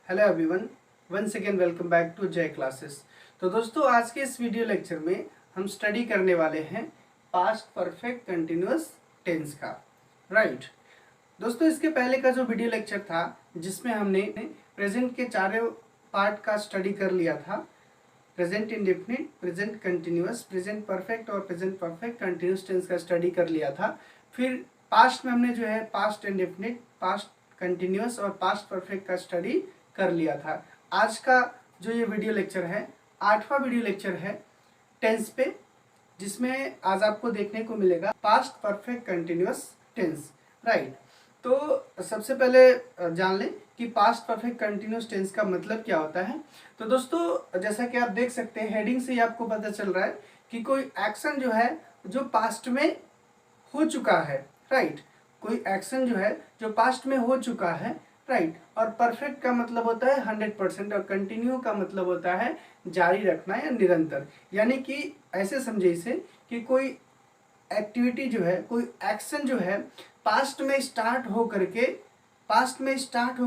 Hello everyone, once again welcome back to Jai classes. तो दोस्तों, आज के इस वीडियो लेक्चर में हम स्टडी करने वाले हैं पास्ट परफेक्ट कंटिन्यूअस टेंस का। राइट दोस्तों, इसके पहले का जो वीडियो लेक्चर था जिसमें हमने प्रेजेंट के चारों पार्ट का स्टडी कर लिया था, present indefinite, present continuous, present perfect और प्रेजेंट परफेक्ट कंटिन्यूअस टेंस का स्टडी कर लिया था। फिर पास्ट में हमने जो है पास्ट इंडेफिनिट, पास्ट कंटिन्यूअस और पास्ट परफेक्ट का स्टडी कर लिया था। आज का जो ये वीडियो लेक्चर है, 8वां वीडियो लेक्चर है टेंस पे, जिसमें आज आपको देखने को मिलेगा past perfect continuous tense. Right, तो सबसे पहले जान लें कि पास्ट परफेक्ट कंटिन्यूअस टेंस का मतलब क्या होता है। तो दोस्तों, जैसा कि आप देख सकते हैं, हेडिंग से ही आपको पता चल रहा है कि कोई एक्शन जो है जो पास्ट में हो चुका है। राइट, कोई एक्शन जो है जो पास्ट में हो चुका है। राइट, और परफेक्ट का मतलब होता है 100% और कंटिन्यू का मतलब होता है जारी रखना या निरंतर। यानी कि ऐसे समझे इसे कि कोई एक्टिविटी जो है, कोई एक्शन जो है पास्ट में स्टार्ट हो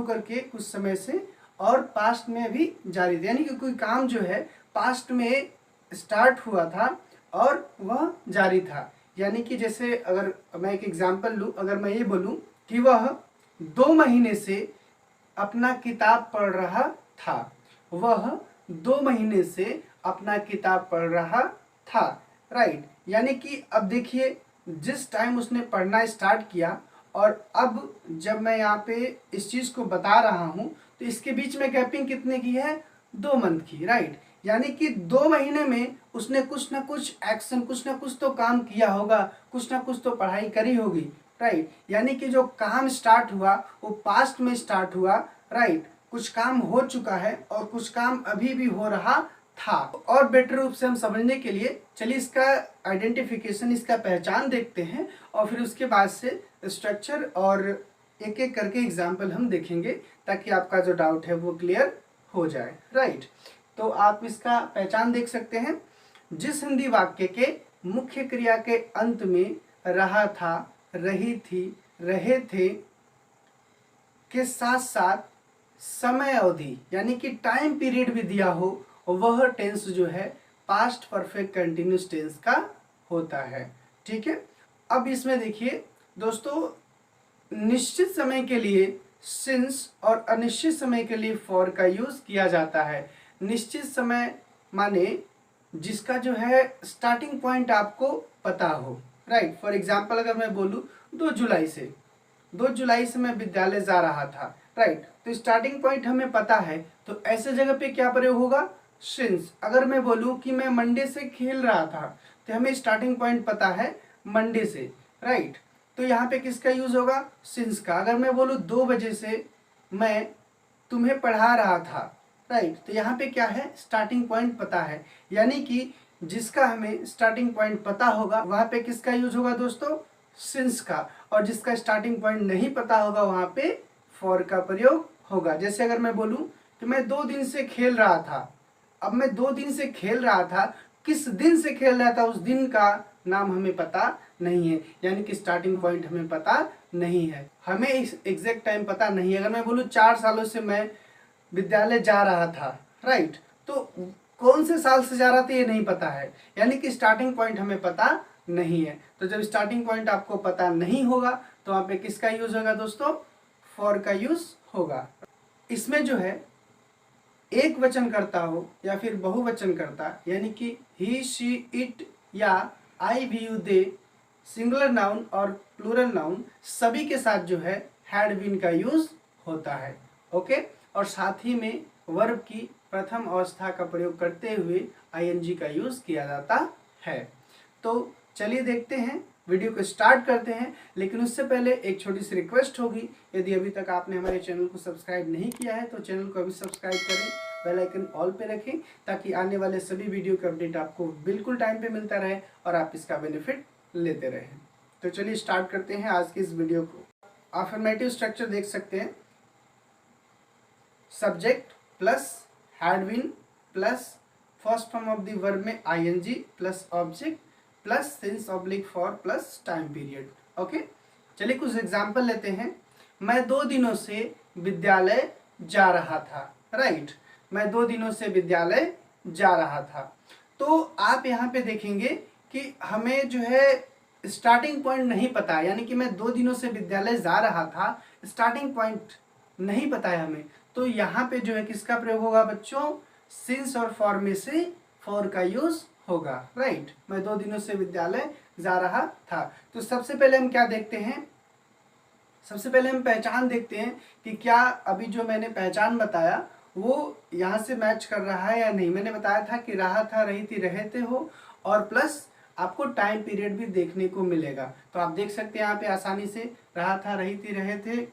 करके कुछ समय से और पास्ट में भी जारी था। यानी कि कोई काम जो है पास्ट में स्टार्ट हुआ था और वह जारी था। यानी कि जैसे अगर मैं एक एग्जांपल लूँ, अगर मैं ये बोलूँ कि वह 2 महीने से अपना किताब पढ़ रहा था, वह 2 महीने से अपना किताब पढ़ रहा था। राइट, यानी कि अब देखिए, जिस टाइम उसने पढ़ना स्टार्ट किया और अब जब मैं यहाँ पे इस चीज़ को बता रहा हूँ तो इसके बीच में गैपिंग कितने की है, 2 मंथ की। राइट, यानी कि 2 महीने में उसने कुछ ना कुछ एक्शन, कुछ ना कुछ तो काम किया होगा, कुछ ना कुछ तो पढ़ाई करी होगी। राइट, यानी कि जो काम स्टार्ट हुआ वो पास्ट में स्टार्ट हुआ। राइट, कुछ काम हो चुका है और कुछ काम अभी भी हो रहा था। और बेटर रूप से हम समझने के लिए चलिए इसका आइडेंटिफिकेशन, इसका पहचान देखते हैं और फिर उसके बाद से स्ट्रक्चर और एक एक करके एग्जाम्पल हम देखेंगे ताकि आपका जो डाउट है वो क्लियर हो जाए। राइट, तो आप इसका पहचान देख सकते हैं। जिस हिंदी वाक्य के मुख्य क्रिया के अंत में रहा था, रही थी, रहे थे के साथ साथ समय अवधि यानी कि टाइम पीरियड भी दिया हो, वह टेंस जो है पास्ट परफेक्ट कंटिन्यूअस टेंस का होता है। ठीक है, अब इसमें देखिए दोस्तों, निश्चित समय के लिए सिंस और अनिश्चित समय के लिए फॉर का यूज किया जाता है। निश्चित समय माने जिसका जो है स्टार्टिंग पॉइंट आपको पता हो। राइट, फॉर एग्जाम्पल अगर मैं बोलूँ 2 जुलाई से मैं विद्यालय जा रहा था। राइट, तो स्टार्टिंग पॉइंट हमें पता है, तो ऐसे जगह पे क्या प्रयोग होगा, सिंस। अगर मैं बोलूँ कि मैं मंडे से खेल रहा था, तो हमें स्टार्टिंग पॉइंट पता है मंडे से। राइट, तो यहाँ पे किसका यूज होगा, सिंस का। अगर मैं बोलूँ 2 बजे से मैं तुम्हें पढ़ा रहा था। राइट, तो यहाँ पे क्या है, स्टार्टिंग पॉइंट पता है। यानी कि जिसका हमें स्टार्टिंग पॉइंट पता होगा वहाँ पे किसका यूज होगा दोस्तों, सिंस का। और जिसका स्टार्टिंग पॉइंट नहीं पता होगा वहाँ पे फॉर का प्रयोग होगा। जैसे अगर मैं बोलूँ कि मैं 2 दिन से खेल रहा था, अब मैं 2 दिन से खेल रहा था, किस दिन से खेल रहा था उस दिन का नाम हमें पता नहीं है। यानी कि स्टार्टिंग पॉइंट हमें पता नहीं है, हमें एग्जैक्ट टाइम पता नहीं है। अगर मैं बोलूँ 4 सालों से मैं विद्यालय जा रहा था, राइट, तो कौन से साल से जा रहा था ये नहीं पता है। यानी कि स्टार्टिंग पॉइंट हमें पता नहीं है। तो जब स्टार्टिंग पॉइंट आपको पता नहीं होगा तो वहाँ पे किसका यूज होगा दोस्तों, फॉर का यूज होगा। इसमें जो है एक वचन करता हो या फिर बहुवचन करता, यानी कि ही, शी, इट या I, we, you, they, singular noun और प्लूरल नाउन सभी के साथ जो है हैड बीन का यूज होता है। ओके, और साथ ही में वर्ब की प्रथम अवस्था का प्रयोग करते हुए आईएनजी का यूज किया जाता है। तो चलिए देखते हैं, वीडियो को स्टार्ट करते हैं। लेकिन उससे पहले एक छोटी सी रिक्वेस्ट होगी, यदि अभी तक आपने हमारे चैनल को सब्सक्राइब नहीं किया है तो चैनल को अभी सब्सक्राइब करें, बेल आइकन ऑल पे रखें ताकि आने वाले सभी वीडियो का अपडेट आपको बिल्कुल टाइम पे मिलता रहे और आप इसका बेनिफिट लेते रहें। तो चलिए स्टार्ट करते हैं आज की इस वीडियो को। अफर्मेटिव स्ट्रक्चर देख सकते हैं, subject plus had been plus first form of the verb में ING plus object plus since oblique for plus time period. Okay, चलिए कुछ एग्जांपल लेते हैं। मैं 2 दिनों से विद्यालय जा रहा था, राइट। मैं 2 दिनों से विद्यालय जा रहा था। तो आप यहाँ पे देखेंगे कि हमें जो है स्टार्टिंग पॉइंट नहीं पता, यानी कि मैं 2 दिनों से विद्यालय जा रहा था, स्टार्टिंग पॉइंट नहीं पता है हमें। तो यहाँ पे जो है किसका प्रयोग होगा बच्चों, सिंस और फॉर में से फॉर का यूज होगा, राइट। मैं 2 दिनों से विद्यालय जा रहा था। तो सबसे पहले हम क्या देखते हैं, सबसे पहले हम पहचान देखते हैं कि क्या अभी जो मैंने पहचान बताया वो यहाँ से मैच कर रहा है या नहीं। मैंने बताया था कि रहा था, रही थी, रहे थे हो, और प्लस आपको टाइम पीरियड भी देखने को मिलेगा। तो आप देख सकते हैं यहाँ पे आसानी से रहा था, रही थी, रहे थे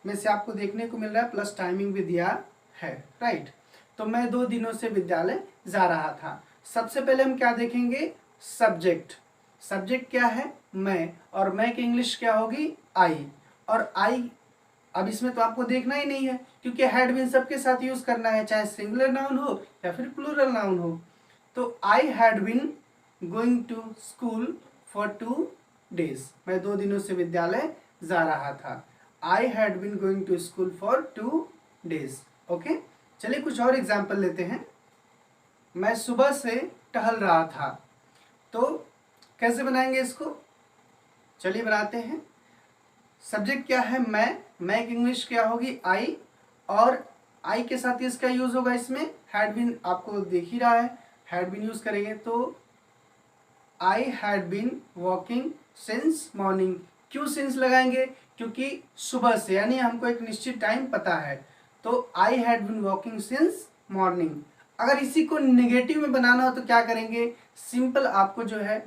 में से आपको देखने को मिल रहा है, प्लस टाइमिंग भी दिया है, राइट। तो मैं 2 दिनों से विद्यालय जा रहा था। सबसे पहले हम क्या देखेंगे, सब्जेक्ट। सब्जेक्ट क्या है, मैं, और मैं की इंग्लिश क्या होगी, आई। और आई अब इसमें तो आपको देखना ही नहीं है क्योंकि हैड बीन सबके साथ यूज करना है, चाहे सिंगुलर नाउन हो या फिर प्लूरल नाउन हो। तो I had been going to school for 2 days। मैं 2 दिनों से विद्यालय जा रहा था। I had been going to school for 2 days। Okay, चलिए कुछ और एग्जाम्पल लेते हैं। मैं सुबह से टहल रहा था। तो कैसे बनाएंगे इसको, चलिए बनाते हैं। सब्जेक्ट क्या है, मैं की इंग्लिश क्या होगी, आई, और आई के साथ इसका यूज होगा इसमें हैड बीन, आपको देख ही रहा है, हैड बीन यूज करेंगे। तो I had been walking since morning. क्यों सिंस लगाएंगे, क्योंकि सुबह से, यानी हमको एक निश्चित टाइम पता है। तो I had been walking since morning. अगर इसी को नेगेटिव में बनाना हो तो क्या करेंगे, सिंपल आपको जो है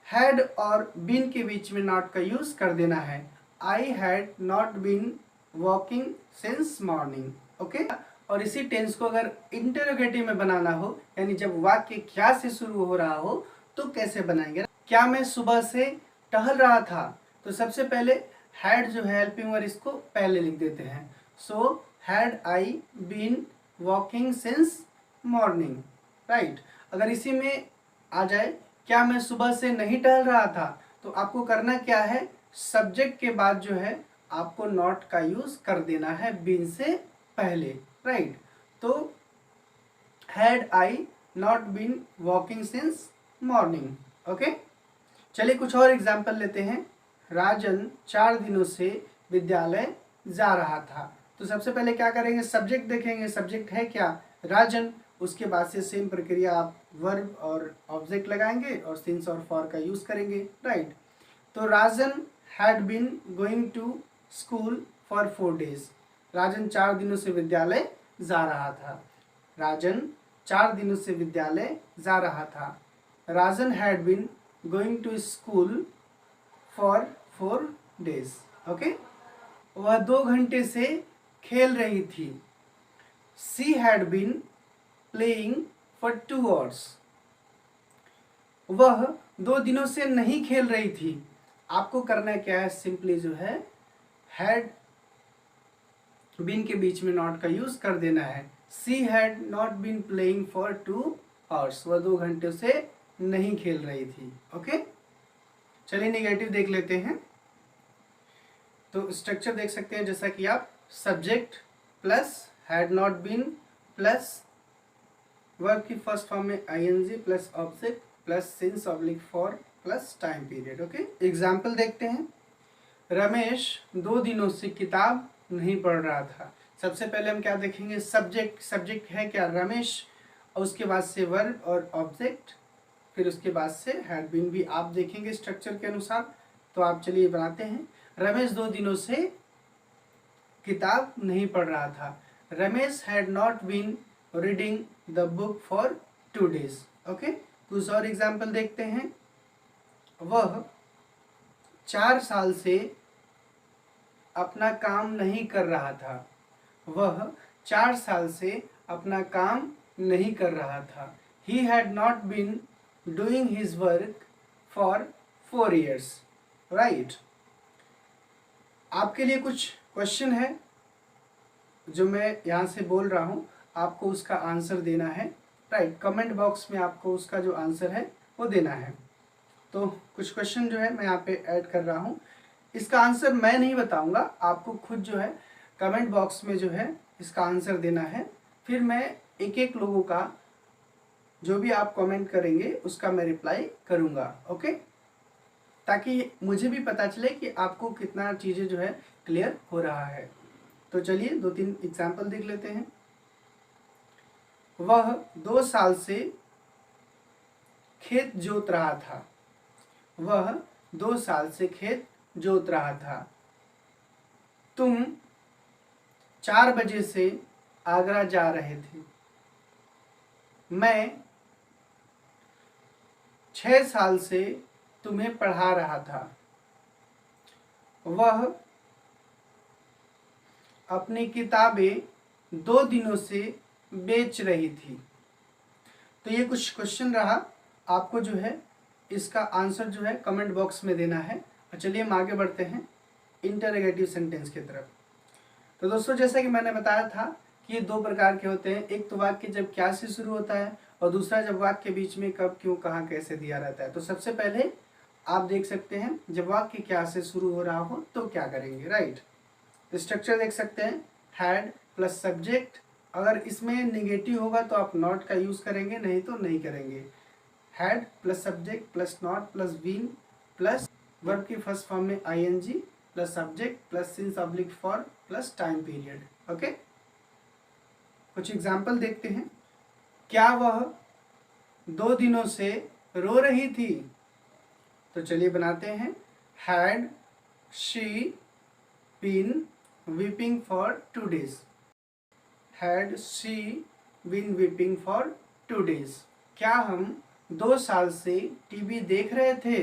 हैड और बीन के बीच में नॉट का यूज कर देना है। I had not been walking since morning. Okay, और इसी टेंस को अगर इंटरोगेटिव में बनाना हो, यानी जब वाक्य क्या से शुरू हो रहा हो, तो कैसे बनाएंगे। क्या मैं सुबह से टहल रहा था, तो सबसे पहले हैड जो है हेल्पिंग वर्ब, इसको पहले लिख देते हैं। So had I been walking since morning, right. अगर इसी में आ जाए क्या मैं सुबह से नहीं टहल रहा था, तो आपको करना क्या है, सब्जेक्ट के बाद जो है आपको नॉट का यूज कर देना है बीन से पहले, राइट। तो had I not been walking since morning. Okay, चलिए कुछ और एग्जाम्पल लेते हैं। राजन 4 दिनों से विद्यालय जा रहा था। तो सबसे पहले क्या करेंगे, सब्जेक्ट देखेंगे, सब्जेक्ट है क्या, राजन। उसके बाद से सेम प्रक्रिया, आप वर्ब और ऑब्जेक्ट लगाएंगे और सिंस और फॉर का यूज करेंगे, राइट। तो Rajan had been going to school for 4 days। Rajan 4 दिनों से विद्यालय जा रहा था। राजन 4 दिनों से विद्यालय जा रहा था। Rajan had been going to school for 4 days। Okay, वह 2 घंटे से खेल रही थी। She had been playing for 2 hours। वह 2 दिनों से नहीं खेल रही थी। आपको करना क्या है, सिंपली जो है हैड बीन के बीच में नॉट का यूज कर देना है। She had not been playing for 2 hours। वह 2 घंटे से नहीं खेल रही थी। ओके, चलिए नेगेटिव देख लेते हैं। तो स्ट्रक्चर देख सकते हैं जैसा कि आप, subject plus had not been plus verb की फर्स्ट फॉर्म में ING plus object plus since oblique for plus time period. Okay, example देखते हैं। रमेश 2 दिनों से किताब नहीं पढ़ रहा था। सबसे पहले हम क्या देखेंगे, सब्जेक्ट। सब्जेक्ट है क्या, रमेश, और उसके बाद से वर्ब और ऑब्जेक्ट, फिर उसके बाद से हैड बीन भी आप देखेंगे स्ट्रक्चर के अनुसार। तो आप चलिए बनाते हैं। रमेश 2 दिनों से किताब नहीं पढ़ रहा था। Ramesh had not been reading the book for 2 days। Okay, कुछ और एग्जाम्पल देखते हैं। वह 4 साल से अपना काम नहीं कर रहा था। वह 4 साल से अपना काम नहीं कर रहा था। He had not been doing his work for 4 years। Right, आपके लिए कुछ क्वेश्चन है जो मैं यहाँ से बोल रहा हूँ, आपको उसका आंसर देना है, राइट। कमेंट बॉक्स में आपको उसका जो आंसर है वो देना है। तो कुछ क्वेश्चन जो है मैं यहाँ पे ऐड कर रहा हूँ। इसका आंसर मैं नहीं बताऊंगा, आपको खुद जो है कमेंट बॉक्स में जो है इसका आंसर देना है। फिर मैं एक एक लोगों का जो भी आप कमेंट करेंगे उसका मैं रिप्लाई करूँगा, ओके, ताकि मुझे भी पता चले कि आपको कितना चीज़ें जो है क्लियर हो रहा है। तो चलिए 2-3 एग्जाम्पल देख लेते हैं। वह 2 साल से खेत जोत रहा था। वह 2 साल से खेत जोत रहा था। तुम 4 बजे से आगरा जा रहे थे। मैं 6 साल से तुम्हें पढ़ा रहा था। वह अपनी किताबें 2 दिनों से बेच रही थी। तो ये कुछ क्वेश्चन रहा, आपको जो है इसका आंसर जो है कमेंट बॉक्स में देना है। और चलिए हम आगे बढ़ते हैं इंटरोगेटिव सेंटेंस की तरफ। तो दोस्तों जैसा कि मैंने बताया था कि ये 2 प्रकार के होते हैं। एक तो वाक्य जब क्या से शुरू होता है और दूसरा जब वाक्य के बीच में कब, क्यों, कहाँ, कैसे दिया रहता है। तो सबसे पहले आप देख सकते हैं जब वाक्य क्या से शुरू हो रहा हो तो क्या करेंगे, राइट। स्ट्रक्चर देख सकते हैं, हैड प्लस सब्जेक्ट। अगर इसमें नेगेटिव होगा तो आप नॉट का यूज करेंगे, नहीं तो नहीं करेंगे। Had plus subject plus not plus been plus verb की फर्स्ट फॉर्म में ING plus subject plus since oblique for plus time period, okay. कुछ एग्जाम्पल देखते हैं। क्या वह 2 दिनों से रो रही थी? तो चलिए बनाते हैं। Had she been weeping for 2 days। Had she been weeping for 2 days। क्या हम 2 साल से टीवी देख रहे थे?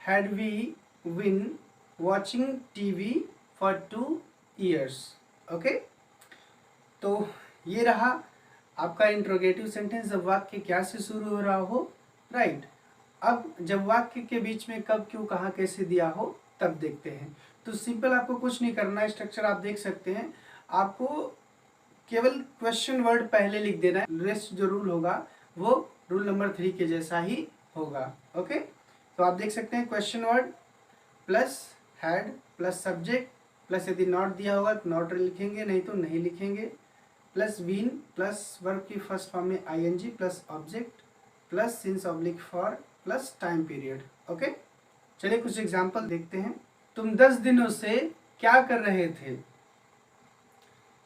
Had we been watching TV for 2 years, okay. तो ये रहा आपका इंट्रोगेटिव सेंटेंस जब वाक्य क्या से शुरू हो रहा हो, राइट। अब जब वाक्य के बीच में कब, क्यों, कहाँ, कैसे दिया हो तब देखते हैं। तो सिंपल आपको कुछ नहीं करना है, स्ट्रक्चर आप देख सकते हैं। आपको केवल क्वेश्चन वर्ड पहले लिख देना है, रेस्ट जो रूल होगा वो रूल नंबर 3 के जैसा ही होगा, ओके। तो आप देख सकते हैं question word plus had plus subject plus यदि नॉट दिया होगा तो नॉट लिखेंगे, नहीं तो नहीं लिखेंगे, प्लस बीन प्लस वर्ब की फर्स्ट फॉर्म में ING plus object plus since oblique for plus time period, okay. चलिए कुछ एग्जाम्पल देखते हैं। तुम 10 दिनों से क्या कर रहे थे?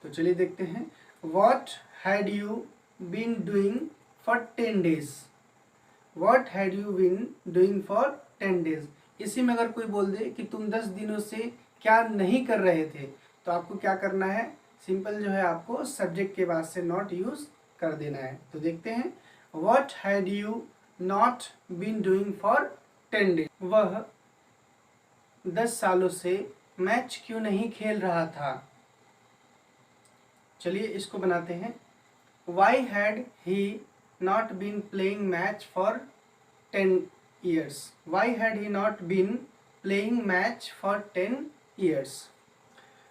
तो चलिए देखते हैं। What had you been doing for 10 days? What had you been doing for 10 days? इसी में अगर कोई बोल दे कि तुम 10 दिनों से क्या नहीं कर रहे थे, तो आपको क्या करना है, सिंपल जो है आपको सब्जेक्ट के बाद से नॉट यूज कर देना है। तो देखते हैं। What had you not been doing for 10 days? वह 10 सालों से मैच क्यों नहीं खेल रहा था? चलिए इसको बनाते हैं। Why had he not been playing match for 10 years? Why had he not been playing match for 10 years?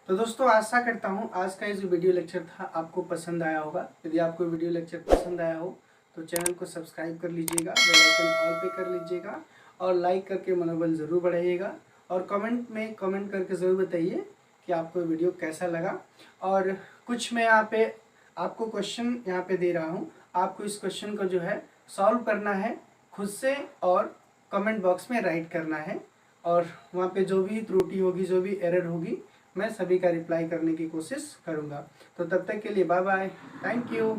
तो दोस्तों आशा करता हूँ आज का ये जो वीडियो लेक्चर था आपको पसंद आया होगा। यदि आपको वीडियो लेक्चर पसंद आया हो तो चैनल को सब्सक्राइब कर लीजिएगा, बेल आइकन ऑल पे कर लीजिएगा और लाइक करके मनोबल ज़रूर बढ़ाइएगा। और कमेंट में कमेंट करके ज़रूर बताइए कि आपको वीडियो कैसा लगा। और कुछ मैं यहाँ पे आपको क्वेश्चन यहाँ पे दे रहा हूँ, आपको इस क्वेश्चन को जो है सॉल्व करना है खुद से और कमेंट बॉक्स में राइट करना है। और वहाँ पे जो भी त्रुटि होगी, जो भी एरर होगी, मैं सभी का रिप्लाई करने की कोशिश करूँगा। तो तब तक के लिए बाय बाय, थैंक यू।